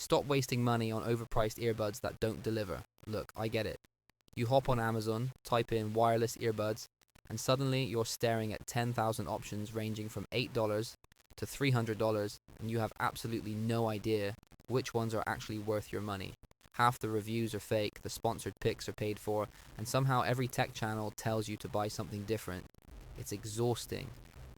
Stop wasting money on overpriced earbuds that don't deliver. Look, I get it. You hop on Amazon, type in wireless earbuds, and suddenly you're staring at 10,000 options ranging from $8 to $300, and you have absolutely no idea which ones are actually worth your money. Half the reviews are fake, the sponsored picks are paid for, and somehow every tech channel tells you to buy something different. It's exhausting.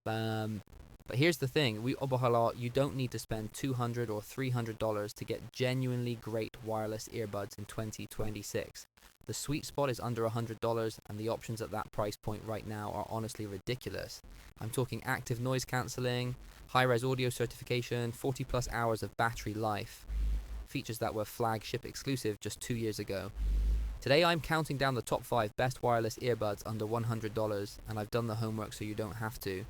But here's the thing, you don't need to spend $200 or $300 to get genuinely great wireless earbuds in 2026. The sweet spot is under $100, and the options at that price point right now are honestly ridiculous. I'm talking active noise cancelling, high-res audio certification, 40 plus hours of battery life. Features that were flagship exclusive just 2 years ago. Today I'm counting down the top 5 best wireless earbuds under $100, and I've done the homework so you don't have to.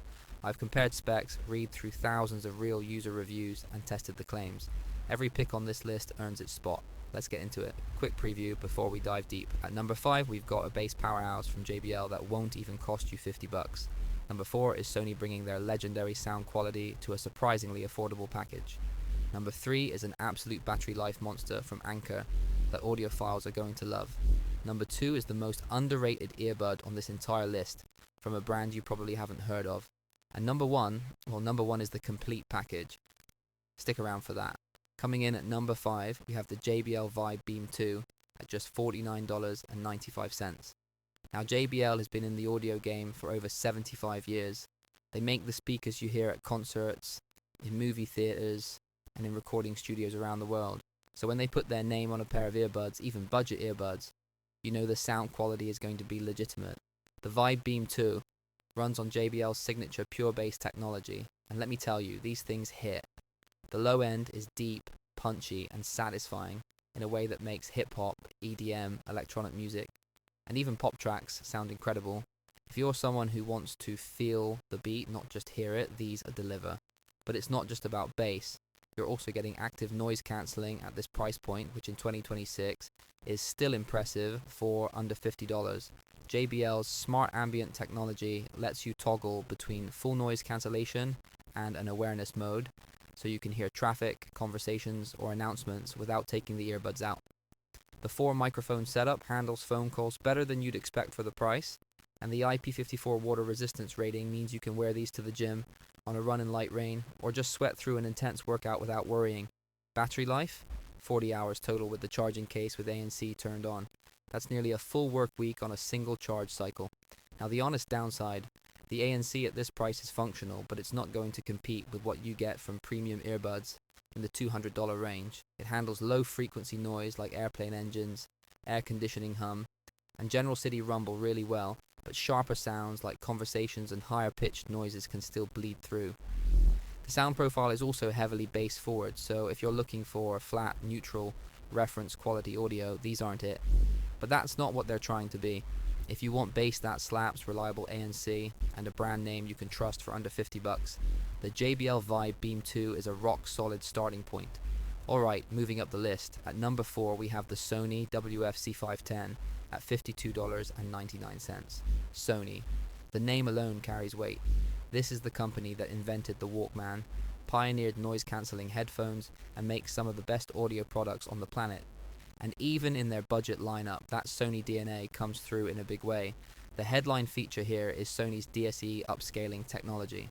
I've compared specs, read through thousands of real user reviews, and tested the claims. Every pick on this list earns its spot. Let's get into it. Quick preview before we dive deep. At number 5, we've got a bass powerhouse from JBL that won't even cost you $50. Number 4 is Sony bringing their legendary sound quality to a surprisingly affordable package. Number 3 is an absolute battery life monster from Anker that audiophiles are going to love. Number 2 is the most underrated earbud on this entire list from a brand you probably haven't heard of. And number one is the complete package. Stick around for that. Coming in at number 5, we have the JBL Vibe Beam 2 at just $49.95. Now JBL has been in the audio game for over 75 years. They make the speakers you hear at concerts, in movie theaters, and in recording studios around the world. So when they put their name on a pair of earbuds, even budget earbuds, you know the sound quality is going to be legitimate. The Vibe Beam 2 runs on JBL's signature pure bass technology, and let me tell you, these things hit. The low end is deep, punchy, and satisfying in a way that makes hip-hop, EDM, electronic music, and even pop tracks sound incredible. If you're someone who wants to feel the beat, not just hear it, these deliver. But it's not just about bass. You're also getting active noise cancelling at this price point, which in 2026 is still impressive for under $50. JBL's smart ambient technology lets you toggle between full noise cancellation and an awareness mode, so you can hear traffic, conversations, or announcements without taking the earbuds out. The 4-microphone setup handles phone calls better than you'd expect for the price, and the IP54 water resistance rating means you can wear these to the gym, on a run in light rain, or just sweat through an intense workout without worrying. Battery life? 40 hours total with the charging case with ANC turned on. That's nearly a full work week on a single charge cycle. Now the honest downside, the ANC at this price is functional, but it's not going to compete with what you get from premium earbuds in the $200 range. It handles low frequency noise like airplane engines, air conditioning hum, and general city rumble really well, but sharper sounds like conversations and higher pitched noises can still bleed through. The sound profile is also heavily bass forward, so if you're looking for flat, neutral, reference quality audio, these aren't it. But that's not what they're trying to be. If you want bass that slaps, reliable ANC, and a brand name you can trust for under $50, the JBL Vibe Beam 2 is a rock solid starting point. Alright, moving up the list. At number 4 we have the Sony WF-C510 at $52.99. Sony. The name alone carries weight. This is the company that invented the Walkman, pioneered noise cancelling headphones, and makes some of the best audio products on the planet. And even in their budget lineup, that Sony DNA comes through in a big way. The headline feature here is Sony's DSE upscaling technology.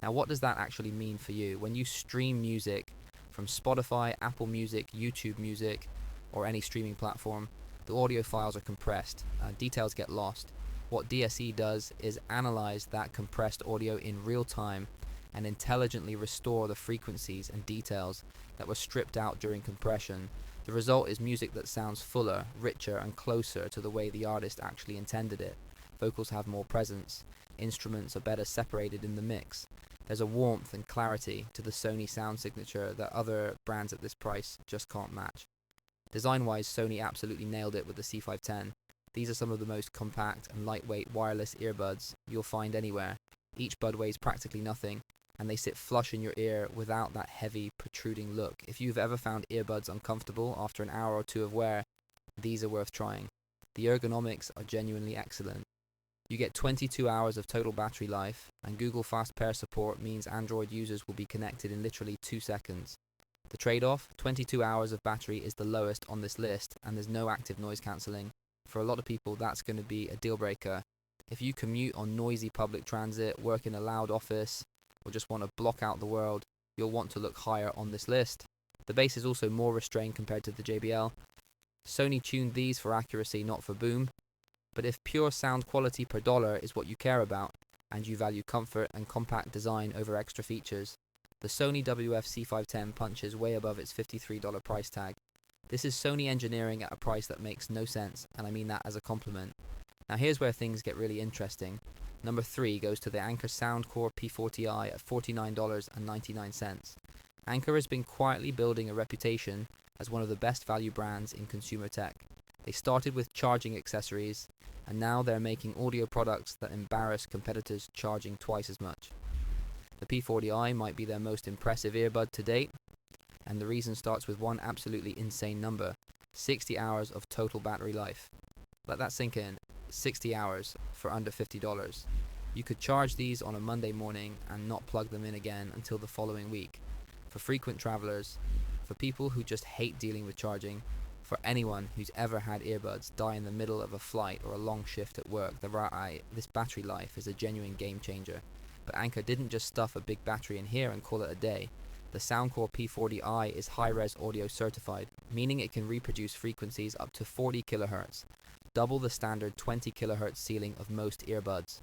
Now what does that actually mean for you? When you stream music from Spotify, Apple Music, YouTube Music, or any streaming platform, the audio files are compressed, details get lost. What DSE does is analyze that compressed audio in real time and intelligently restore the frequencies and details that were stripped out during compression. The result is music that sounds fuller, richer, and closer to the way the artist actually intended it. Vocals have more presence, instruments are better separated in the mix. There's a warmth and clarity to the Sony sound signature that other brands at this price just can't match. Design-wise, Sony absolutely nailed it with the C510. These are some of the most compact and lightweight wireless earbuds you'll find anywhere. Each bud weighs practically nothing, and they sit flush in your ear without that heavy, protruding look. If you've ever found earbuds uncomfortable after an hour or two of wear, these are worth trying. The ergonomics are genuinely excellent. You get 22 hours of total battery life, and Google Fast Pair support means Android users will be connected in literally 2 seconds. The trade-off, 22 hours of battery is the lowest on this list, and there's no active noise cancelling. For a lot of people, that's going to be a deal breaker. If you commute on noisy public transit, work in a loud office, or just want to block out the world, you'll want to look higher on this list. The bass is also more restrained compared to the JBL. Sony tuned these for accuracy, not for boom. But if pure sound quality per dollar is what you care about, and you value comfort and compact design over extra features, the Sony WF-C510 punches way above its $53 price tag. This is Sony engineering at a price that makes no sense, and I mean that as a compliment. Now here's where things get really interesting. Number 3 goes to the Anker Soundcore P40i at $49.99. Anker has been quietly building a reputation as one of the best value brands in consumer tech. They started with charging accessories, and now they're making audio products that embarrass competitors charging twice as much. The P40i might be their most impressive earbud to date, and the reason starts with one absolutely insane number: 60 hours of total battery life. Let that sink in. 60 hours for under $50. You could charge these on a Monday morning and not plug them in again until the following week. For frequent travelers, for people who just hate dealing with charging, for anyone who's ever had earbuds die in the middle of a flight or a long shift at work, this battery life is a genuine game changer. But Anker didn't just stuff a big battery in here and call it a day. The Soundcore P40i is high-res audio certified, meaning it can reproduce frequencies up to 40 kHz, double the standard 20 kHz ceiling of most earbuds.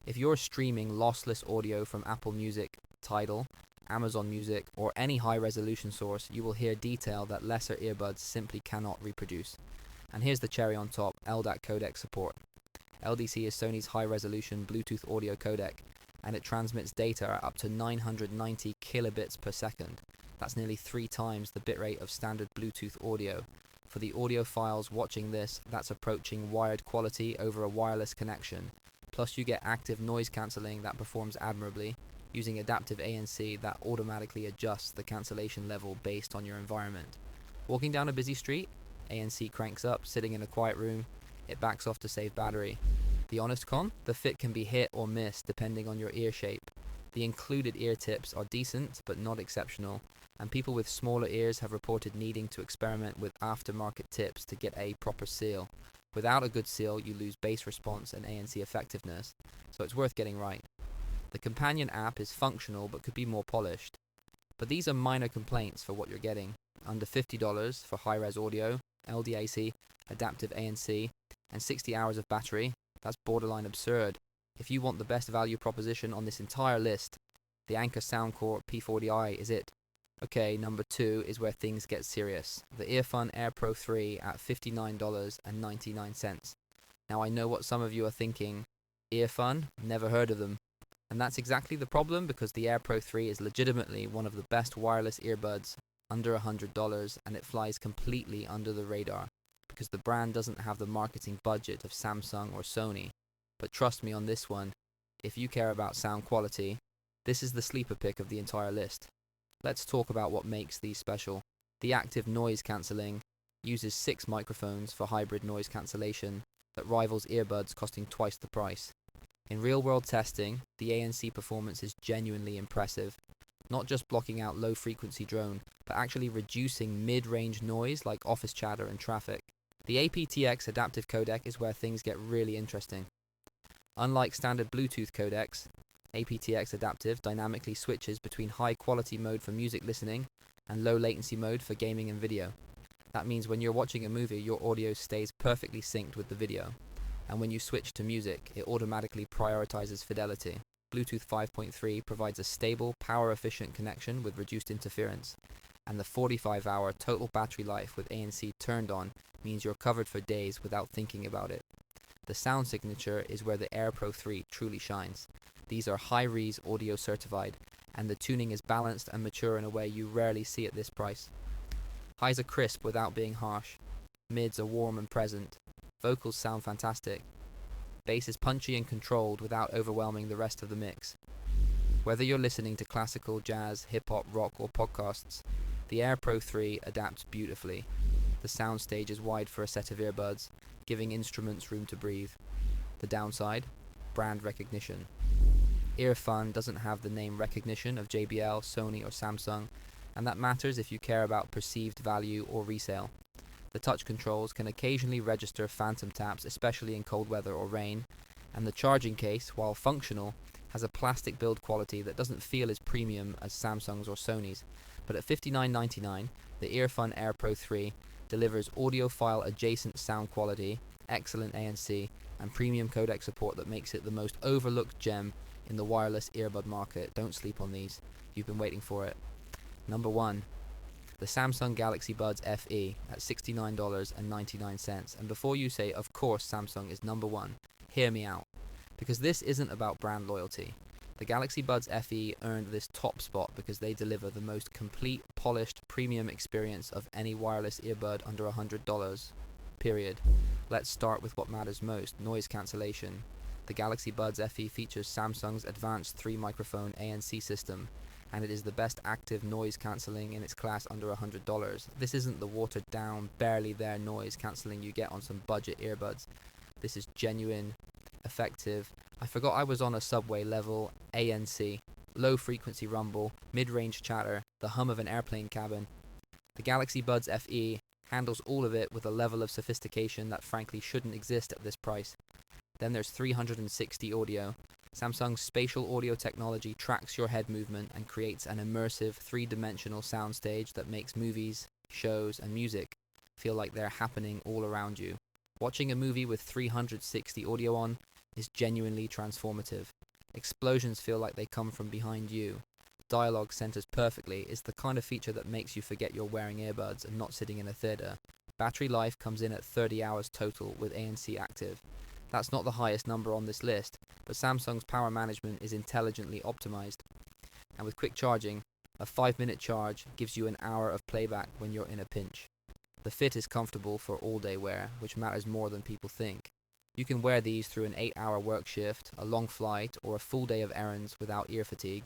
If you're streaming lossless audio from Apple Music, Tidal, Amazon Music, or any high-resolution source, you will hear detail that lesser earbuds simply cannot reproduce. And here's the cherry on top: LDAC codec support. LDC is Sony's high-resolution Bluetooth audio codec, and it transmits data at up to 990 kilobits per second. That's nearly 3 times the bitrate of standard Bluetooth audio. For the audiophiles watching this, that's approaching wired quality over a wireless connection. Plus you get active noise cancelling that performs admirably, using adaptive ANC that automatically adjusts the cancellation level based on your environment. Walking down a busy street, ANC cranks up. Sitting in a quiet room, it backs off to save battery. The honest con? The fit can be hit or miss depending on your ear shape. The included ear tips are decent but not exceptional, and people with smaller ears have reported needing to experiment with aftermarket tips to get a proper seal. Without a good seal, you lose bass response and ANC effectiveness, so it's worth getting right. The companion app is functional but could be more polished. But these are minor complaints for what you're getting. Under $50 for high-res audio, LDAC, adaptive ANC, and 60 hours of battery. That's borderline absurd. If you want the best value proposition on this entire list, the Anker Soundcore P40i is it. Okay, number 2 is where things get serious. The EarFun Air Pro 3 at $59.99. Now I know what some of you are thinking. EarFun? Never heard of them. And that's exactly the problem, because the Air Pro 3 is legitimately one of the best wireless earbuds under $100, and it flies completely under the radar, because the brand doesn't have the marketing budget of Samsung or Sony. But trust me on this one, if you care about sound quality, this is the sleeper pick of the entire list. Let's talk about what makes these special. The active noise cancelling uses 6 microphones for hybrid noise cancellation that rivals earbuds costing twice the price. In real-world testing, the ANC performance is genuinely impressive, not just blocking out low-frequency drone, but actually reducing mid-range noise like office chatter and traffic. The aptX adaptive codec is where things get really interesting. Unlike standard Bluetooth codecs, aptX adaptive dynamically switches between high-quality mode for music listening and low-latency mode for gaming and video. That means when you're watching a movie, your audio stays perfectly synced with the video, and when you switch to music, it automatically prioritizes fidelity. Bluetooth 5.3 provides a stable, power-efficient connection with reduced interference, and the 45-hour total battery life with ANC turned on means you're covered for days without thinking about it. The sound signature is where the Air Pro 3 truly shines. These are high-res audio certified, and the tuning is balanced and mature in a way you rarely see at this price. Highs are crisp without being harsh. Mids are warm and present. Vocals sound fantastic. Bass is punchy and controlled without overwhelming the rest of the mix. Whether you're listening to classical, jazz, hip-hop, rock, or podcasts, the Air Pro 3 adapts beautifully. The soundstage is wide for a set of earbuds, giving instruments room to breathe. The downside? Brand recognition. EarFun doesn't have the name recognition of JBL, Sony, or Samsung, and that matters if you care about perceived value or resale. The touch controls can occasionally register phantom taps, especially in cold weather or rain, and the charging case, while functional, has a plastic build quality that doesn't feel as premium as Samsung's or Sony's. But at $59.99, the EarFun Air Pro 3 delivers audiophile adjacent sound quality, excellent ANC, and premium codec support that makes it the most overlooked gem in the wireless earbud market. Don't sleep on these. You've been waiting for it. Number 1. The Samsung Galaxy Buds FE at $69.99. And before you say, of course Samsung is number 1, hear me out. Because this isn't about brand loyalty. The Galaxy Buds FE earned this top spot because they deliver the most complete, polished, premium experience of any wireless earbud under $100. Period. Let's start with what matters most, noise cancellation. The Galaxy Buds FE features Samsung's advanced 3-microphone ANC system, and it is the best active noise cancelling in its class under $100. This isn't the watered down, barely there noise cancelling you get on some budget earbuds. This is genuine, effective, I forgot I was on a subway level ANC, low frequency rumble, mid-range chatter, the hum of an airplane cabin. The Galaxy Buds FE handles all of it with a level of sophistication that frankly shouldn't exist at this price. Then there's 360 audio. Samsung's spatial audio technology tracks your head movement and creates an immersive 3-dimensional soundstage that makes movies, shows, and music feel like they're happening all around you. Watching a movie with 360 audio on is genuinely transformative. Explosions feel like they come from behind you. Dialogue centers perfectly is the kind of feature that makes you forget you're wearing earbuds and not sitting in a theater. Battery life comes in at 30 hours total with ANC active. That's not the highest number on this list, but Samsung's power management is intelligently optimized. And with quick charging, a 5-minute charge gives you an hour of playback when you're in a pinch. The fit is comfortable for all-day wear, which matters more than people think. You can wear these through an 8-hour work shift, a long flight, or a full day of errands without ear fatigue.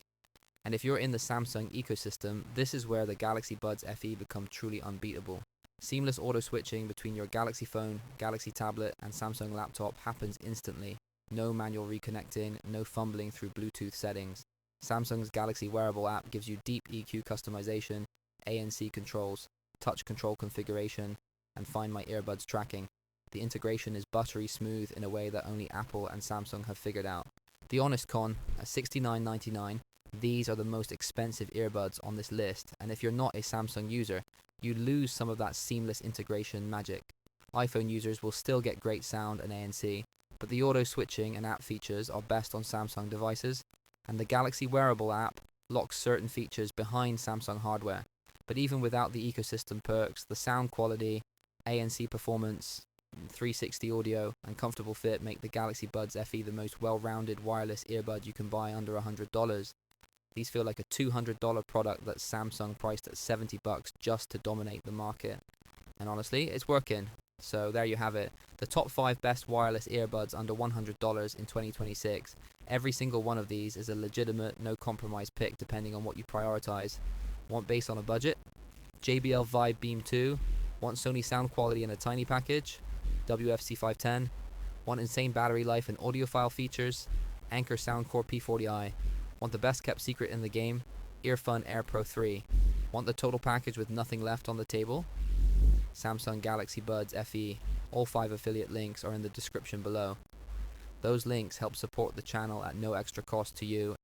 And if you're in the Samsung ecosystem, this is where the Galaxy Buds FE become truly unbeatable. Seamless auto switching between your Galaxy phone, Galaxy tablet, and Samsung laptop happens instantly. No manual reconnecting, no fumbling through Bluetooth settings. Samsung's Galaxy Wearable app gives you deep EQ customization, ANC controls, touch control configuration, and Find My Earbuds tracking. The integration is buttery smooth in a way that only Apple and Samsung have figured out. The honest con, at $69.99, these are the most expensive earbuds on this list, and if you're not a Samsung user, you lose some of that seamless integration magic. iPhone users will still get great sound and ANC, but the auto switching and app features are best on Samsung devices, and the Galaxy Wearable app locks certain features behind Samsung hardware. But even without the ecosystem perks, the sound quality, ANC performance, 360 audio, and comfortable fit make the Galaxy Buds FE the most well-rounded wireless earbud you can buy under $100. These feel like a $200 product that Samsung priced at $70 just to dominate the market. And honestly, it's working. So there you have it. The top 5 best wireless earbuds under $100 in 2026. Every single one of these is a legitimate, no-compromise pick depending on what you prioritize. Want bass on a budget? JBL Vibe Beam 2. Want Sony sound quality in a tiny package? WF-C510. Want insane battery life and audiophile features? Anker Soundcore P40i. Want the best kept secret in the game? EarFun Air Pro 3. Want the total package with nothing left on the table? Samsung Galaxy Buds FE. All 5 affiliate links are in the description below. Those links help support the channel at no extra cost to you